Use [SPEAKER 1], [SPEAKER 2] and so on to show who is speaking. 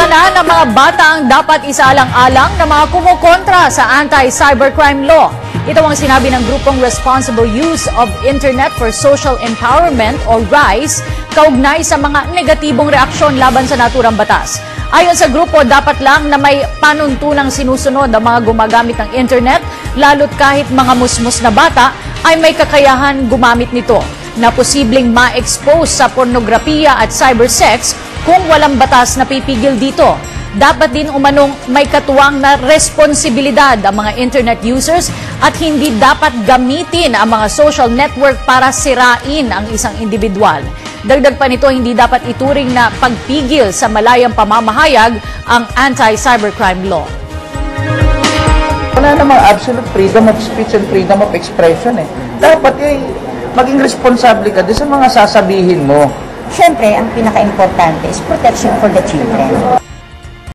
[SPEAKER 1] na ng mga bata ang dapat isaalang-alang na mga kumukontra sa anti-cybercrime law. Ito ang sinabi ng grupong Responsible Use of Internet for Social Empowerment o RISE kaugnay sa mga negatibong reaksyon laban sa naturang batas. Ayon sa grupo, dapat lang na may panuntunang sinusunod ang mga gumagamit ng internet, lalo't kahit mga musmus na bata ay may kakayahan gumamit nito na posibleng ma-expose sa pornografiya at cybersex kung walang batas na pipigil dito. Dapat din umanong may katuwang na responsibilidad ang mga internet users at hindi dapat gamitin ang mga social network para sirain ang isang individual. Dagdag pa nito, hindi dapat ituring na pagpigil sa malayang pamamahayag ang anti-cybercrime law.
[SPEAKER 2] Wala namang absolute freedom of speech and freedom of expression eh. Dapat maging responsable ka sa mga sasabihin mo.
[SPEAKER 3] Siyempre, ang pinaka-importante is protection for the children.